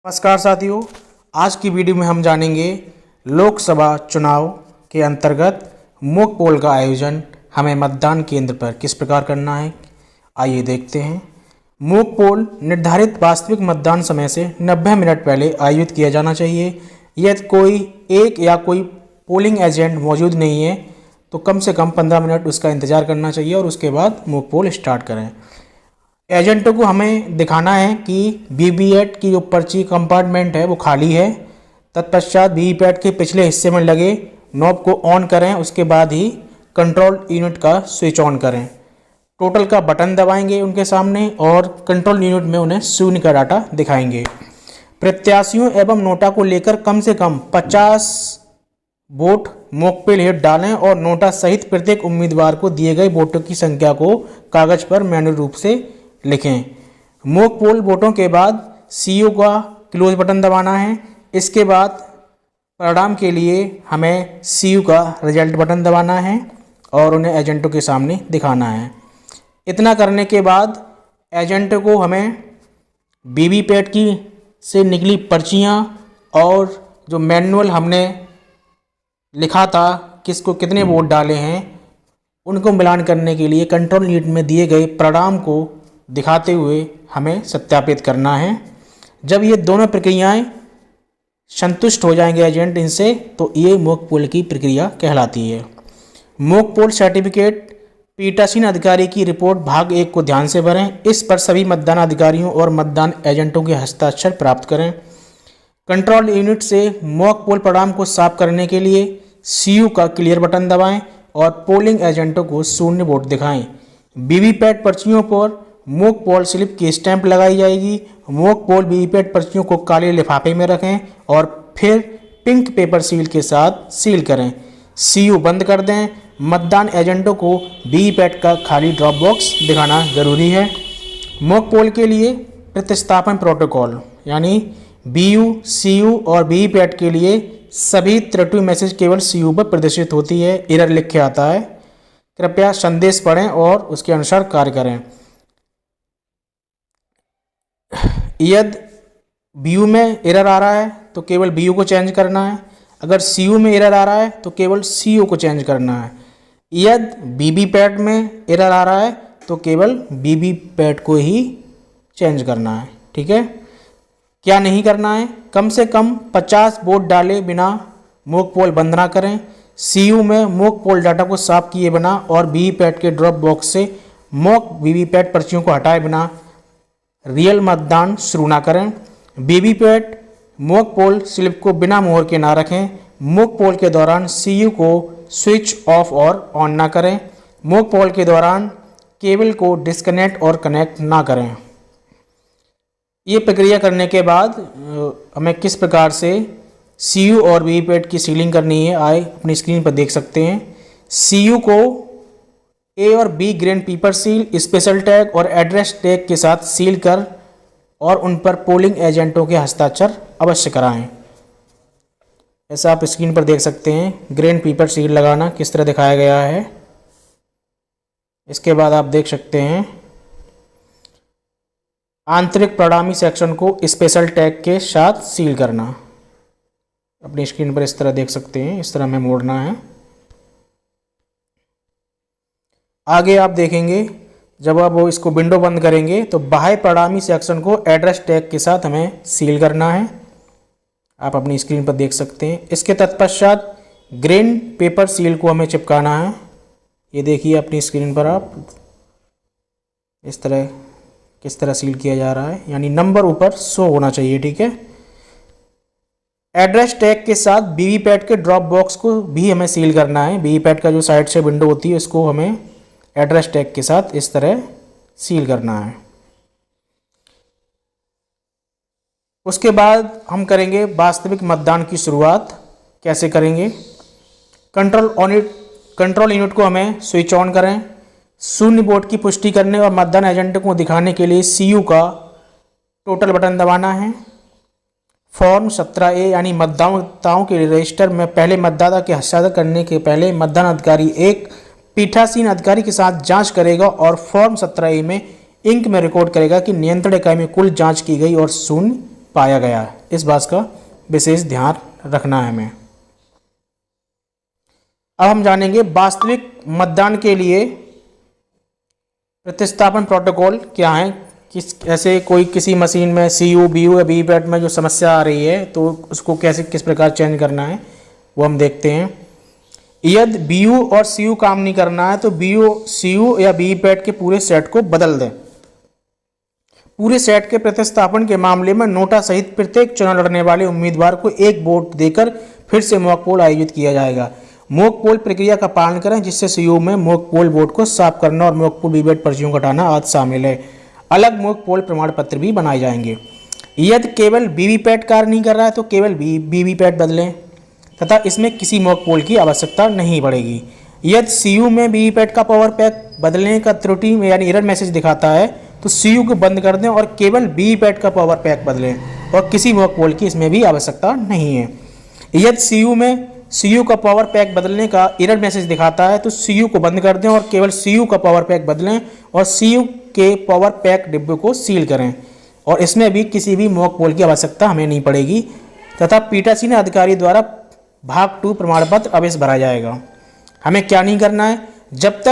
नमस्कार साथियों, आज की वीडियो में हम जानेंगे लोकसभा चुनाव के अंतर्गत मॉक पोल का आयोजन हमें मतदान केंद्र पर किस प्रकार करना है। आइए देखते हैं। मॉक पोल निर्धारित वास्तविक मतदान समय से 90 मिनट पहले आयोजित किया जाना चाहिए। यदि कोई एक या कोई पोलिंग एजेंट मौजूद नहीं है तो कम से कम 15 मिनट उसका इंतज़ार करना चाहिए और उसके बाद मॉक पोल स्टार्ट करें। एजेंटों को हमें दिखाना है कि वीवीपैट की जो पर्ची कंपार्टमेंट है वो खाली है। तत्पश्चात वीवीपैट के पिछले हिस्से में लगे नॉब को ऑन करें, उसके बाद ही कंट्रोल यूनिट का स्विच ऑन करें। टोटल का बटन दबाएंगे उनके सामने और कंट्रोल यूनिट में उन्हें शून्य का डाटा दिखाएंगे। प्रत्याशियों एवं नोटा को लेकर कम से कम 50 वोट मॉक पोल हेड डालें और नोटा सहित प्रत्येक उम्मीदवार को दिए गए वोटों की संख्या को कागज पर मैन्युअल रूप से लिखें। मॉक पोल वोटों के बाद सीईओ का क्लोज बटन दबाना है। इसके बाद परिणाम के लिए हमें सीईओ का रिजल्ट बटन दबाना है और उन्हें एजेंटों के सामने दिखाना है। इतना करने के बाद एजेंटों को हमें वीवीपैट की से निकली पर्चियां और जो मैनुअल हमने लिखा था किसको कितने वोट डाले हैं उनको मिलान करने के लिए कंट्रोल यूनिट में दिए गए परिणाम को दिखाते हुए हमें सत्यापित करना है। जब ये दोनों प्रक्रियाएं संतुष्ट हो जाएंगे एजेंट इनसे, तो ये मॉक पोल की प्रक्रिया कहलाती है। मॉक पोल सर्टिफिकेट पीठासीन अधिकारी की रिपोर्ट भाग 1 को ध्यान से भरें। इस पर सभी मतदान अधिकारियों और मतदान एजेंटों के हस्ताक्षर प्राप्त करें। कंट्रोल यूनिट से मॉक पोल परिणाम को साफ करने के लिए सीईओ का क्लियर बटन दबाएं और पोलिंग एजेंटों को शून्य वोट दिखाएं। वीवीपैट पर्चियों पर मॉक पोल स्लिप की स्टैंप लगाई जाएगी। मॉक पोल वीवीपैट पर्चियों को काले लिफाफे में रखें और फिर पिंक पेपर सील के साथ सील करें। सीईओ बंद कर दें। मतदान एजेंटों को वीवीपैट का खाली ड्रॉप बॉक्स दिखाना जरूरी है। मॉक पोल के लिए प्रतिस्थापन प्रोटोकॉल यानी बीयू, सीयू और वीवीपैट के लिए सभी त्रुटि मैसेज केवल सीयू पर प्रदर्शित होती है। एरर लिख के आता है। कृपया संदेश पढ़ें और उसके अनुसार कार्य करें। यदि बीयू में एरर आ रहा है तो केवल बीयू को चेंज करना है। अगर सीयू में एरर आ रहा है तो केवल सीयू को चेंज करना है। यदि वीवीपैट में एरर आ रहा है तो केवल वीवीपैट को ही चेंज करना है। ठीक है। क्या नहीं करना है? कम से कम 50 वोट डाले बिना मॉक पोल बंद ना करें। सीयू में मॉक पोल डाटा को साफ किए बिना और वीवीपैट के ड्रॉप बॉक्स से मॉक वीवीपैट पर्चियों को हटाए बिना रियल मतदान शुरू ना करें। वीवीपैट मॉक पोल स्लिप को बिना मोहर के ना रखें। मॉक पोल के दौरान सीयू को स्विच ऑफ और ऑन ना करें। मॉक पोल के दौरान केबल को डिस्कनेक्ट और कनेक्ट ना करें। ये प्रक्रिया करने के बाद हमें किस प्रकार से सीयू और वीवीपैट की सीलिंग करनी है आए अपनी स्क्रीन पर देख सकते हैं। सीयू को ए और B grain paper seal, special tag और एड्रेस टैग के साथ सील कर और उन पर पोलिंग एजेंटों के हस्ताक्षर अवश्य कराएं। ऐसा आप स्क्रीन पर देख सकते हैं। ग्रेन पेपर सील लगाना किस तरह दिखाया गया है। इसके बाद आप देख सकते हैं आंतरिक परिणामी सेक्शन को स्पेशल टैग के साथ सील करना। अपनी स्क्रीन पर इस तरह देख सकते हैं। इस तरह हमें मोड़ना है। आगे आप देखेंगे जब आप वो इसको विंडो बंद करेंगे तो बाह्य परिणामी सेक्शन को एड्रेस टैग के साथ हमें सील करना है। आप अपनी स्क्रीन पर देख सकते हैं। इसके तत्पश्चात ग्रेन पेपर सील को हमें चिपकाना है। ये देखिए अपनी स्क्रीन पर आप इस तरह किस तरह सील किया जा रहा है, यानी नंबर ऊपर शो होना चाहिए। ठीक है। एड्रेस टैग के साथ वीवीपैट के ड्रॉप बॉक्स को भी हमें सील करना है। वीवीपैट का जो साइड से विंडो होती है उसको हमें एड्रेस टैग के साथ इस तरह सील करना है। उसके बाद हम करेंगे वास्तविक मतदान की शुरुआत। कैसे करेंगे? कंट्रोल यूनिट को हमें स्विच ऑन करें। शून्य वोट की पुष्टि करने और मतदान एजेंट को दिखाने के लिए सीयू का टोटल बटन दबाना है। फॉर्म 17A यानी मतदाताओं के रजिस्टर में पहले मतदाता के हस्ताक्षर करने के पहले मतदान अधिकारी एक पीठासीन अधिकारी के साथ जांच करेगा और फॉर्म 17A में इंक में रिकॉर्ड करेगा कि नियंत्रण इकाई में कुल जांच की गई और शून्य पाया गया है। इस बात का विशेष ध्यान रखना है हमें। अब हम जानेंगे वास्तविक मतदान के लिए प्रतिस्थापन प्रोटोकॉल क्या है। ऐसे कोई किसी मशीन में CU, BU या वीवीपैट में जो समस्या आ रही है तो उसको कैसे किस प्रकार चेंज करना है वो हम देखते हैं। यदि BU और CU काम नहीं करना है तो BU, CU या वीवीपैट के पूरे सेट को बदल दें। पूरे सेट के प्रतिस्थापन के मामले में नोटा सहित प्रत्येक चुनाव लड़ने वाले उम्मीदवार को एक वोट देकर फिर से मॉक पोल आयोजित किया जाएगा। मॉक पोल प्रक्रिया का पालन करें जिससे CU में मॉक पोल वोट को साफ करना और मॉक पोल वीवीपैट पर्चियों को हटाना आदि शामिल है। अलग मॉक पोल प्रमाण पत्र भी बनाए जाएंगे। यदि केवल वीवीपैट कार्य नहीं कर रहा है तो केवल वीवीपैट बदलें तथा इसमें किसी मॉक पोल की आवश्यकता नहीं पड़ेगी। यदि CU में वीवीपैट का पावर पैक बदलने का त्रुटि में यानी एरर मैसेज दिखाता है तो CU को बंद कर दें और केवल वीवीपैट का पावर पैक बदलें और किसी मॉक पोल की इसमें भी आवश्यकता नहीं है। यदि CU का पावर पैक बदलने का एरर मैसेज दिखाता है तो CU को बंद कर दें और केवल CU का पावर पैक बदलें और CU के पावर पैक डिब्बे को सील करें और इसमें भी किसी भी मॉक पोल की आवश्यकता हमें नहीं पड़ेगी तथा पीठासीन अधिकारी द्वारा भाग 2 प्रमाण पत्र अवश्य भरा जाएगा। हमें क्या नहीं करना है, जब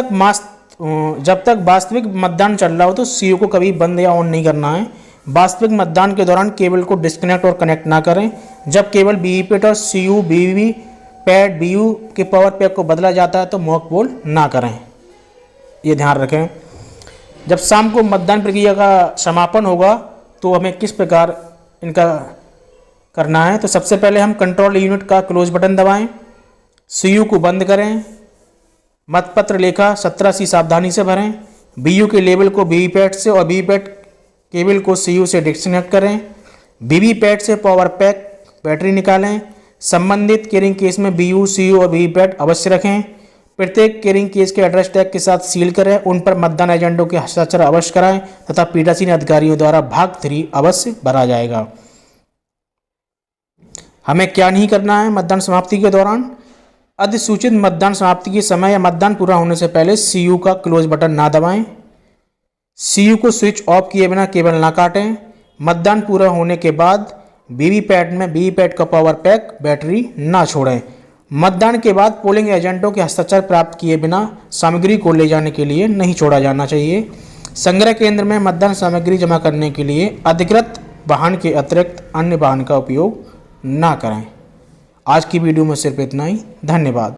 तक वास्तविक मतदान चल रहा हो तो CU को कभी बंद या ऑन नहीं करना है। वास्तविक मतदान के दौरान केबल को डिस्कनेक्ट और कनेक्ट ना करें। जब केवल वीवीपैट और CU, वीवीपैट, BU के पावर पैक को बदला जाता है तो मॉक पोल ना करें, ये ध्यान रखें। जब शाम को मतदान प्रक्रिया का समापन होगा तो हमें किस प्रकार इनका करना है, तो सबसे पहले हम कंट्रोल यूनिट का क्लोज बटन दबाएं, CU को बंद करें, मतपत्र लेखा 17C सावधानी से भरें, BU के लेबल को वीवीपैट से और वीवीपैट केबल को CU से डिस्कनेक्ट करें, वीवीपैट से पावर पैक बैटरी निकालें। संबंधित कैरिंग केस में BU, CU और वीवीपैट अवश्य रखें। प्रत्येक कैरिंग केस के एड्रेस टैग के साथ सील करें। उन पर मतदान एजेंटों के हस्ताक्षर अवश्य कराएं तथा पीठासीन अधिकारियों द्वारा भाग 3 अवश्य भरा जाएगा। हमें क्या नहीं करना है मतदान समाप्ति के दौरान, अधिसूचित मतदान समाप्ति के समय या मतदान पूरा होने से पहले CU का क्लोज बटन ना दबाएं। CU को स्विच ऑफ किए बिना केबल ना काटें। मतदान पूरा होने के बाद वीवीपैट का पावर पैक बैटरी ना छोड़ें। मतदान के बाद पोलिंग एजेंटों के हस्ताक्षर प्राप्त किए बिना सामग्री को ले जाने के लिए नहीं छोड़ा जाना चाहिए। संग्रह केंद्र में मतदान सामग्री जमा करने के लिए अधिकृत वाहन के अतिरिक्त अन्य वाहन का उपयोग ना करें। आज की वीडियो में सिर्फ इतना ही। धन्यवाद।